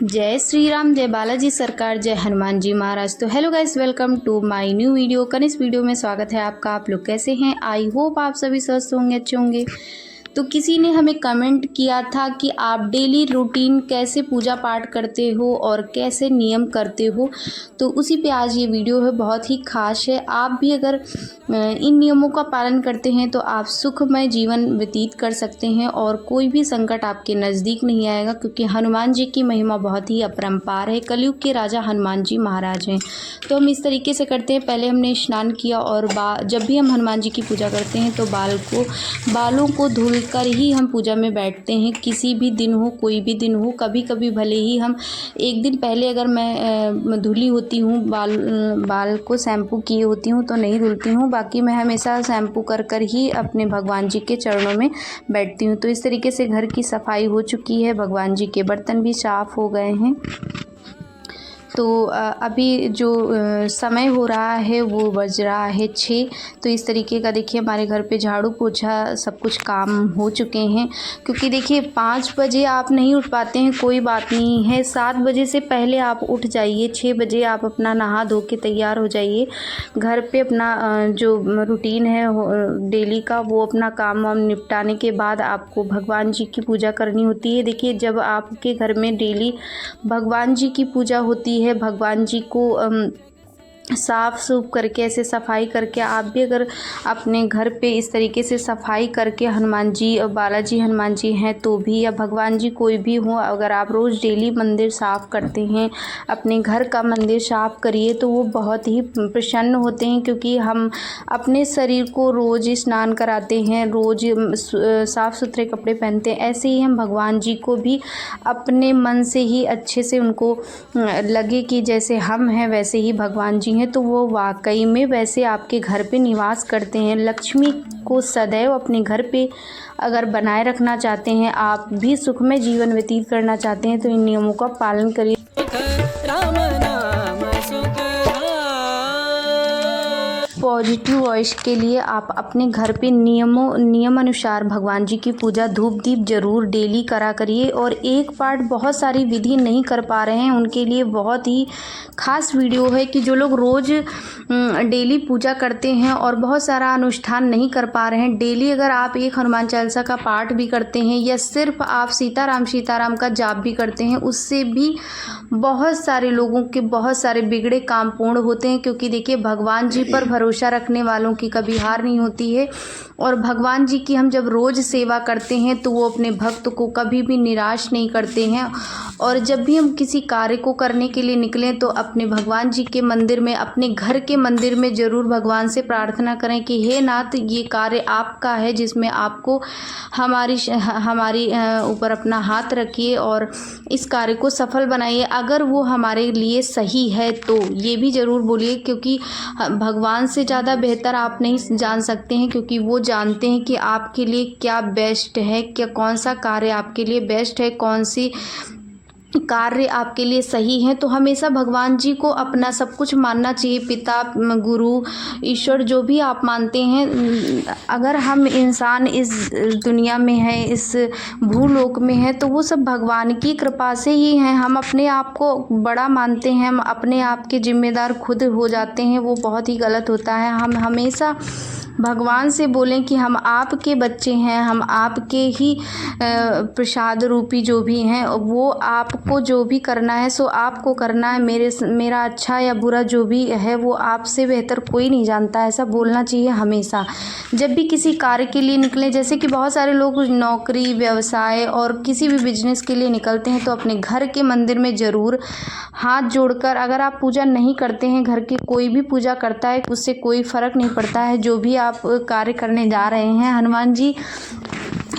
जय श्री राम, जय बालाजी सरकार, जय हनुमान जी महाराज। तो hello guys, welcome to my new video. इस वीडियो में स्वागत है आपका। आप लोग कैसे हैं? आई होप आप सभी स्वस्थ होंगे, अच्छे होंगे। तो किसी ने हमें कमेंट किया था कि आप डेली रूटीन कैसे पूजा पाठ करते हो और कैसे नियम करते हो, तो उसी पे आज ये वीडियो है। बहुत ही खास है। आप भी अगर इन नियमों का पालन करते हैं तो आप सुखमय जीवन व्यतीत कर सकते हैं और कोई भी संकट आपके नज़दीक नहीं आएगा, क्योंकि हनुमान जी की महिमा बहुत ही अपरंपार है। कलयुग के राजा हनुमान जी महाराज हैं। तो हम इस तरीके से करते हैं। पहले हमने स्नान किया और जब भी हम हनुमान जी की पूजा करते हैं तो बालों को धुल कर ही हम पूजा में बैठते हैं। किसी भी दिन हो, कोई भी दिन हो, कभी कभी भले ही हम एक दिन पहले अगर मैं धुली होती हूँ, बाल को शैम्पू किए होती हूँ तो नहीं धुलती हूँ, बाकी मैं हमेशा शैम्पू कर ही अपने भगवान जी के चरणों में बैठती हूँ। तो इस तरीके से घर की सफाई हो चुकी है, भगवान जी के बर्तन भी साफ़ हो गए हैं। तो अभी जो समय हो रहा है वो बज रहा है 6। तो इस तरीके का देखिए हमारे घर पे झाड़ू पोछा सब कुछ काम हो चुके हैं। क्योंकि देखिए 5 बजे आप नहीं उठ पाते हैं, कोई बात नहीं है। 7 बजे से पहले आप उठ जाइए। 6 बजे आप अपना नहा धो के तैयार हो जाइए। घर पे अपना जो रूटीन है डेली का, वो अपना काम वाम निपटाने के बाद आपको भगवान जी की पूजा करनी होती है। देखिए जब आपके घर में डेली भगवान जी की पूजा होती है, भगवान जी को साफ़ सूफ करके, ऐसे सफाई करके, आप भी अगर अपने घर पे इस तरीके से सफाई करके हनुमान जी और बालाजी हनुमान जी हैं तो भी, या भगवान जी कोई भी हो, अगर आप रोज़ डेली मंदिर साफ़ करते हैं, अपने घर का मंदिर साफ़ करिए तो वो बहुत ही प्रसन्न होते हैं। क्योंकि हम अपने शरीर को रोज़ स्नान कराते हैं, रोज़ साफ़ सुथरे कपड़े पहनते हैं, ऐसे ही हम भगवान जी को भी अपने मन से ही अच्छे से उनको लगे कि जैसे हम हैं वैसे ही भगवान जी हैं, तो वो वाकई में वैसे आपके घर पे निवास करते हैं। लक्ष्मी को सदैव अपने घर पे अगर बनाए रखना चाहते हैं, आप भी सुखमय जीवन व्यतीत करना चाहते हैं, तो इन नियमों का पालन करिए। पॉजिटिव वॉइस के लिए आप अपने घर पे नियम अनुसार भगवान जी की पूजा धूप दीप जरूर डेली करा करिए। और एक पार्ट, बहुत सारी विधि नहीं कर पा रहे हैं उनके लिए बहुत ही खास वीडियो है कि जो लोग रोज़ डेली पूजा करते हैं और बहुत सारा अनुष्ठान नहीं कर पा रहे हैं, डेली अगर आप एक हनुमान चालीसा का पाठ भी करते हैं या सिर्फ आप सीताराम का जाप भी करते हैं, उससे भी बहुत सारे लोगों के बहुत सारे बिगड़े काम पूर्ण होते हैं। क्योंकि देखिए भगवान जी पर भरोसा रखने वालों की कभी हार नहीं होती है। और भगवान जी की हम जब रोज़ सेवा करते हैं तो वो अपने भक्त को कभी भी निराश नहीं करते हैं। और जब भी हम किसी कार्य को करने के लिए निकलें तो अपने भगवान जी के मंदिर में, अपने घर के मंदिर में ज़रूर भगवान से प्रार्थना करें कि हे नाथ, ये कार्य आपका है जिसमें आपको हमारी ऊपर अपना हाथ रखिए और इस कार्य को सफल बनाइए। अगर वो हमारे लिए सही है तो ये भी ज़रूर बोलिए, क्योंकि भगवान से ज़्यादा बेहतर आप नहीं जान सकते हैं, क्योंकि वो जानते हैं कि आपके लिए क्या बेस्ट है, क्या कौन सा कार्य आपके लिए बेस्ट है, कौन सी कार्य आपके लिए सही है। तो हमेशा भगवान जी को अपना सब कुछ मानना चाहिए। पिता, गुरु, ईश्वर, जो भी आप मानते हैं। अगर हम इंसान इस दुनिया में है, इस भूलोक में है, तो वो सब भगवान की कृपा से ही हैं। हम अपने आप को बड़ा मानते हैं, हम अपने आप के जिम्मेदार खुद हो जाते हैं, वो बहुत ही गलत होता है। हम हमेशा भगवान से बोलें कि हम आपके बच्चे हैं, हम आपके ही प्रसाद रूपी जो भी हैं, वो आपको जो भी करना है सो आपको करना है। मेरा अच्छा या बुरा जो भी है वो आपसे बेहतर कोई नहीं जानता, ऐसा बोलना चाहिए हमेशा। जब भी किसी कार्य के लिए निकलें, जैसे कि बहुत सारे लोग नौकरी, व्यवसाय और किसी भी बिजनेस के लिए निकलते हैं, तो अपने घर के मंदिर में ज़रूर हाथ जोड़कर, अगर आप पूजा नहीं करते हैं, घर की कोई भी पूजा करता है, उससे कोई फ़र्क नहीं पड़ता है। जो भी आप कार्य करने जा रहे हैं, हनुमान जी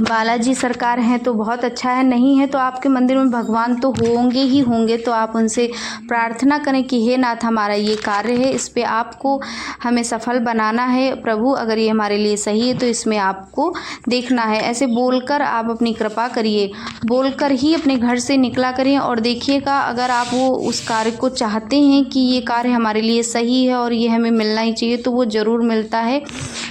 बालाजी सरकार हैं तो बहुत अच्छा है, नहीं है तो आपके मंदिर में भगवान तो होंगे ही होंगे। तो आप उनसे प्रार्थना करें कि हे नाथ, हमारा ये कार्य है, इस पे आपको हमें सफल बनाना है प्रभु। अगर ये हमारे लिए सही है तो इसमें आपको देखना है। ऐसे बोलकर आप अपनी कृपा करिए, बोलकर ही अपने घर से निकला करिए। और देखिएगा, अगर आप वो उस कार्य को चाहते हैं कि ये कार्य हमारे लिए सही है और ये हमें मिलना ही चाहिए, तो वो ज़रूर मिलता है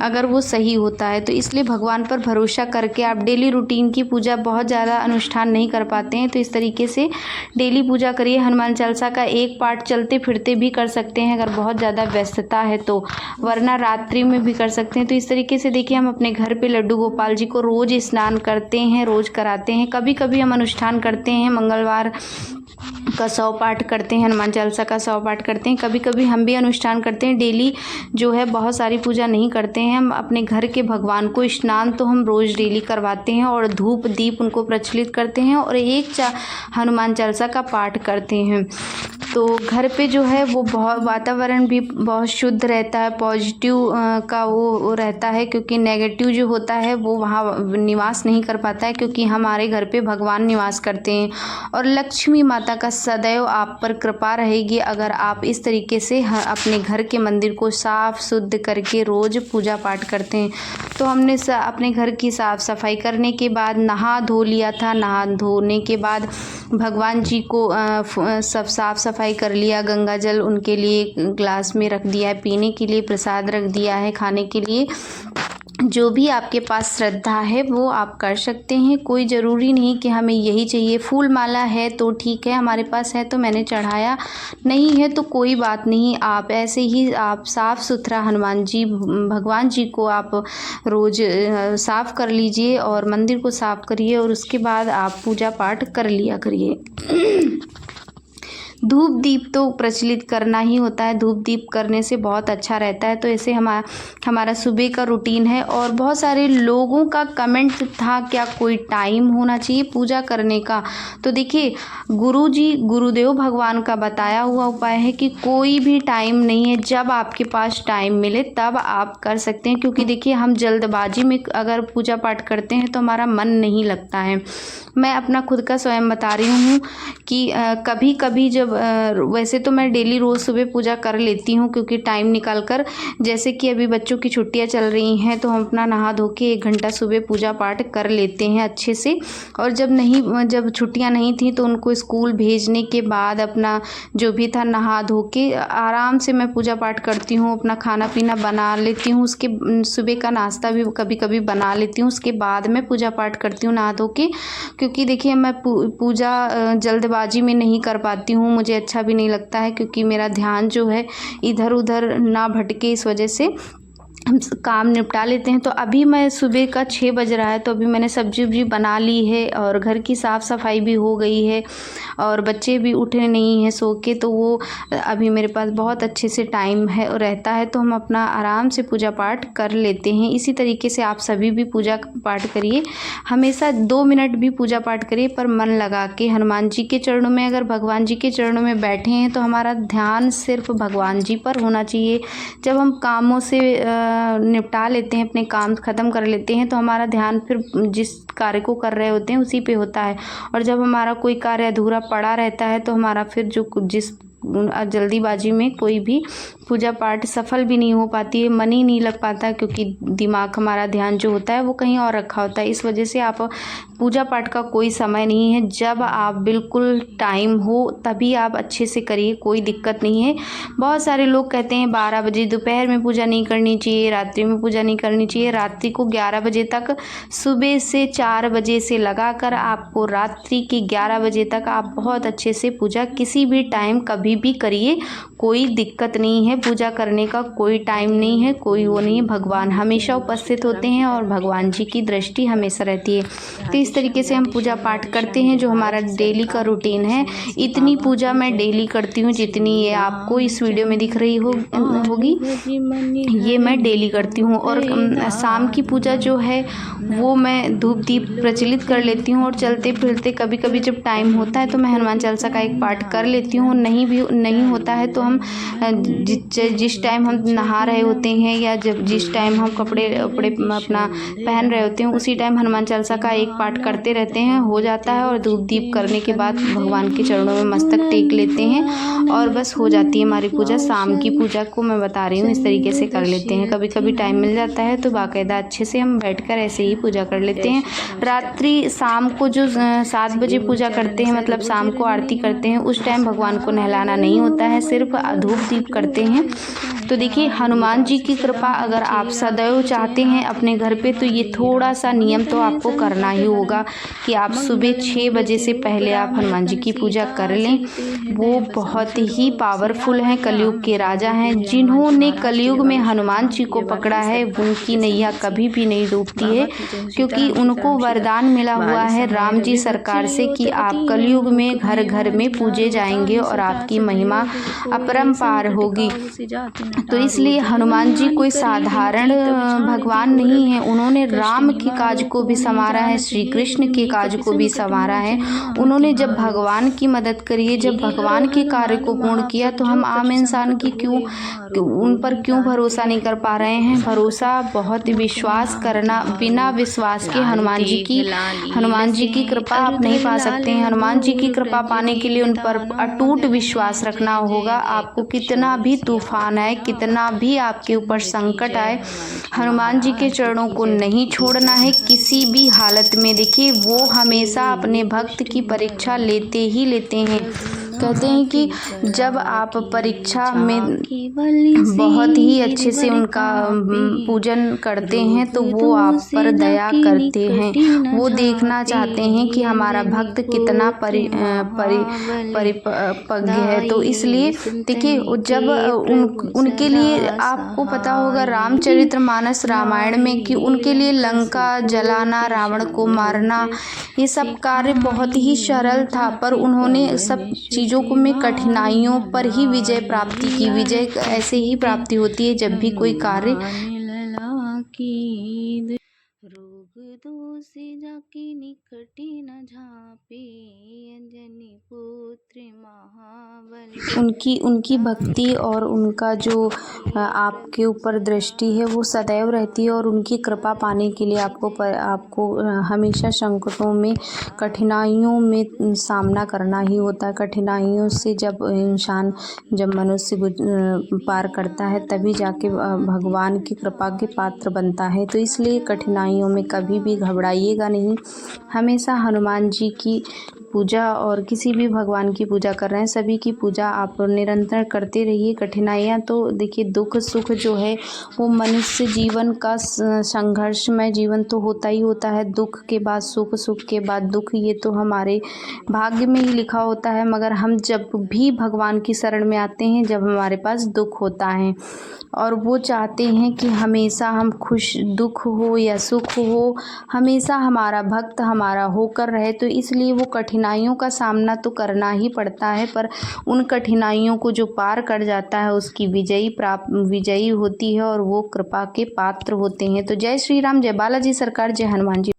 अगर वो सही होता है। तो इसलिए भगवान पर भरोसा करके आप आप डेली रूटीन की पूजा बहुत ज़्यादा अनुष्ठान नहीं कर पाते हैं तो इस तरीके से डेली पूजा करिए। हनुमान चालीसा का एक पाठ चलते फिरते भी कर सकते हैं अगर बहुत ज़्यादा व्यस्तता है तो, वरना रात्रि में भी कर सकते हैं। तो इस तरीके से देखिए हम अपने घर पे लड्डू गोपाल जी को रोज़ स्नान करते हैं, रोज़ कराते हैं। कभी कभी हम अनुष्ठान करते हैं, मंगलवार का 100 पाठ करते हैं, हनुमान चालीसा का 100 पाठ करते हैं। कभी कभी हम भी अनुष्ठान करते हैं, डेली जो है बहुत सारी पूजा नहीं करते हैं। हम अपने घर के भगवान को स्नान तो हम रोज़ डेली करवाते हैं और धूप दीप उनको प्रज्वलित करते हैं और एक हनुमान चालीसा का पाठ करते हैं। तो घर पे जो है वो बहुत वातावरण भी बहुत शुद्ध रहता है, पॉजिटिव का वो रहता है, क्योंकि नेगेटिव जो होता है वो वहाँ निवास नहीं कर पाता है, क्योंकि हमारे घर पे भगवान निवास करते हैं। और लक्ष्मी माता का सदैव आप पर कृपा रहेगी अगर आप इस तरीके से अपने घर के मंदिर को साफ शुद्ध करके रोज़ पूजा पाठ करते हैं। तो हमने अपने घर की साफ़ सफाई करने के बाद नहा धो लिया था। नहा धोने के बाद भगवान जी को सब साफ़ सफाई कर लिया, गंगा जल उनके लिए ग्लास में रख दिया है पीने के लिए, प्रसाद रख दिया है खाने के लिए। जो भी आपके पास श्रद्धा है वो आप कर सकते हैं, कोई ज़रूरी नहीं कि हमें यही चाहिए। फूल माला है तो ठीक है, हमारे पास है तो मैंने चढ़ाया, नहीं है तो कोई बात नहीं। आप ऐसे ही आप साफ़ सुथरा हनुमान जी भगवान जी को आप रोज़ साफ़ कर लीजिए और मंदिर को साफ़ करिए और उसके बाद आप पूजा पाठ कर लिया करिए। धूप दीप तो प्रचलित करना ही होता है, धूप दीप करने से बहुत अच्छा रहता है। तो ऐसे हमारा सुबह का रूटीन है। और बहुत सारे लोगों का कमेंट था क्या कोई टाइम होना चाहिए पूजा करने का। तो देखिए गुरुदेव भगवान का बताया हुआ उपाय है कि कोई भी टाइम नहीं है, जब आपके पास टाइम मिले तब आप कर सकते हैं। क्योंकि देखिए हम जल्दबाजी में अगर पूजा पाठ करते हैं तो हमारा मन नहीं लगता है। मैं अपना खुद का स्वयं बता रही हूँ कि कभी कभी जब वैसे तो मैं डेली रोज़ सुबह पूजा कर लेती हूँ, क्योंकि टाइम निकाल कर, जैसे कि अभी बच्चों की छुट्टियाँ चल रही हैं तो हम अपना नहा धो के 1 घंटा सुबह पूजा पाठ कर लेते हैं अच्छे से। और जब छुट्टियाँ नहीं थी तो उनको स्कूल भेजने के बाद अपना जो भी था नहा धो के आराम से मैं पूजा पाठ करती हूँ, अपना खाना पीना बना लेती हूँ, उसके सुबह का नाश्ता भी कभी कभी बना लेती हूँ, उसके बाद मैं पूजा पाठ करती हूँ नहा धो के। क्योंकि देखिए मैं पूजा जल्दबाजी में नहीं कर पाती हूँ, मुझे अच्छा भी नहीं लगता है, क्योंकि मेरा ध्यान जो है इधर उधर ना भटके, इस वजह से हम काम निपटा लेते हैं। तो अभी मैं सुबह का 6 बज रहा है तो अभी मैंने सब्जी वब्जी बना ली है और घर की साफ़ सफाई भी हो गई है और बच्चे भी उठे नहीं हैं सो के, तो वो अभी मेरे पास बहुत अच्छे से टाइम है रहता है, तो हम अपना आराम से पूजा पाठ कर लेते हैं। इसी तरीके से आप सभी भी पूजा पाठ करिए, हमेशा 2 मिनट भी पूजा पाठ करिए पर मन लगा के। हनुमान जी के चरणों में, अगर भगवान जी के चरणों में बैठे हैं तो हमारा ध्यान सिर्फ भगवान जी पर होना चाहिए। जब हम कामों से निपटा लेते हैं, अपने काम ख़त्म कर लेते हैं, तो हमारा ध्यान फिर जिस कार्य को कर रहे होते हैं उसी पे होता है। और जब हमारा कोई कार्य अधूरा पड़ा रहता है तो हमारा फिर जिस जल्दीबाजी में कोई भी पूजा पाठ सफल भी नहीं हो पाती है, मन ही नहीं लग पाता, क्योंकि दिमाग हमारा ध्यान जो होता है वो कहीं और रखा होता है। इस वजह से आप पूजा पाठ का कोई समय नहीं है, जब आप बिल्कुल टाइम हो तभी आप अच्छे से करिए, कोई दिक्कत नहीं है। बहुत सारे लोग कहते हैं 12 बजे दोपहर में पूजा नहीं करनी चाहिए, रात्रि में पूजा नहीं करनी चाहिए। रात्रि को 11 बजे तक, सुबह से 4 बजे से लगाकर आपको रात्रि के 11 बजे तक आप बहुत अच्छे से पूजा किसी भी टाइम कभी भी करिए, कोई दिक्कत नहीं है। पूजा करने का कोई टाइम नहीं है, कोई वो नहीं है। भगवान हमेशा उपस्थित होते हैं और भगवान जी की दृष्टि हमेशा रहती है। तो इस तरीके से हम पूजा पाठ करते हैं, जो हमारा डेली का रूटीन है। इतनी पूजा मैं डेली करती हूँ जितनी ये आपको इस वीडियो में दिख रही होगी, ये मैं डेली करती हूँ। और शाम की पूजा जो है वो मैं धूप दीप प्रज्वलित कर लेती हूँ और चलते फिरते कभी कभी जब टाइम होता है तो मैं हनुमान चालीसा का एक पाठ कर लेती हूँ। नहीं होता है तो हम जिस टाइम हम नहा रहे होते हैं या जिस टाइम हम कपड़े अपना पहन रहे होते हैं उसी टाइम हनुमान चालीसा का एक पाठ करते रहते हैं, हो जाता है। और धूप दीप करने के बाद भगवान के चरणों में मस्तक टेक लेते हैं और बस हो जाती है हमारी पूजा। शाम की पूजा को मैं बता रही हूँ, इस तरीके से कर लेते हैं। कभी कभी टाइम मिल जाता है तो बाकायदा अच्छे से हम बैठकर ऐसे ही पूजा कर लेते हैं। रात्रि शाम को जो 7 बजे पूजा करते हैं, मतलब शाम को आरती करते हैं, उस टाइम भगवान को नहलाना नहीं होता है, सिर्फ धूप दीप करते हैं। तो देखिए हनुमान जी की कृपा अगर आप सदैव चाहते हैं अपने घर पे, तो ये थोड़ा सा नियम तो आपको करना ही होगा कि आप सुबह 6 बजे से पहले आप हनुमान जी की पूजा कर लें। वो बहुत ही पावरफुल हैं, कलयुग के राजा हैं। जिन्होंने कलयुग में हनुमान जी को पकड़ा है उनकी नैया कभी भी नहीं डूबती है, क्योंकि उनको वरदान मिला हुआ है राम जी सरकार से कि आप कलयुग में घर घर में पूजे जाएंगे और आपकी महिमा अपरंपार होगी। तो इसलिए हनुमान जी कोई साधारण भगवान नहीं है। उन्होंने राम के काज को भी संवारा है, श्री कृष्ण के काज को भी संवारा है। उन्होंने जब भगवान की मदद करी है, जब भगवान के कार्य को पूर्ण किया, तो हम आम इंसान की उन पर क्यों भरोसा नहीं कर पा रहे हैं। भरोसा बहुत विश्वास करना, बिना विश्वास के हनुमान जी की कृपा आप नहीं पा सकते हैं। हनुमान जी की कृपा पाने के लिए उन पर अटूट विश्वास रखना होगा। आपको कितना भी तूफान आए, कितना भी आपके ऊपर संकट आए, हनुमान जी के चरणों को नहीं छोड़ना है किसी भी हालत में। देखिए वो हमेशा अपने भक्त की परीक्षा लेते ही लेते हैं। कहते हैं कि जब आप परीक्षा में बहुत ही अच्छे से उनका पूजन करते हैं तो वो आप पर दया करते हैं। वो देखना चाहते हैं कि हमारा भक्त कितना परिपक्व है। तो इसलिए देखिए जब उनके लिए आपको पता होगा रामचरितमानस रामायण में कि उनके लिए लंका जलाना, रावण को मारना, ये सब कार्य बहुत ही सरल था, पर उन्होंने सब चीज़ों को में कठिनाइयों पर ही विजय प्राप्ति की। विजय ऐसे ही प्राप्ति होती है जब भी कोई कार्य रोग दोषे जाके निकटी न झापे, अंजनी पुत्र महाबली। उनकी भक्ति और उनका जो आपके ऊपर दृष्टि है वो सदैव रहती है, और उनकी कृपा पाने के लिए आपको हमेशा संकटों में, कठिनाइयों में सामना करना ही होता है। कठिनाइयों से जब मनुष्य पार करता है तभी जाके भगवान की कृपा के पात्र बनता है। तो इसलिए कठिनाइयों में कभी भी घबराइएगा नहीं। हमेशा हनुमान जी की पूजा और किसी भी भगवान की पूजा कर रहे हैं, सभी की पूजा आप निरंतर करते रहिए। कठिनाइयाँ तो देखिए, दुख सुख जो है वो मनुष्य जीवन का संघर्षमय जीवन तो होता ही होता है। दुख के बाद सुख, सुख के बाद दुख, ये तो हमारे भाग्य में ही लिखा होता है। मगर हम जब भी भगवान की शरण में आते हैं, जब हमारे पास दुख होता है, और वो चाहते हैं कि हमेशा हम खुश, दुख हो या सुख हो, हमेशा हमारा भक्त हमारा होकर रहे। तो इसलिए वो कठिनाइयों का सामना तो करना ही पड़ता है, पर उन कठिनाइयों को जो पार कर जाता है उसकी विजयी होती है, और वो कृपा के पात्र होते हैं। तो जय श्री राम, जय बालाजी सरकार, जय हनुमान जी।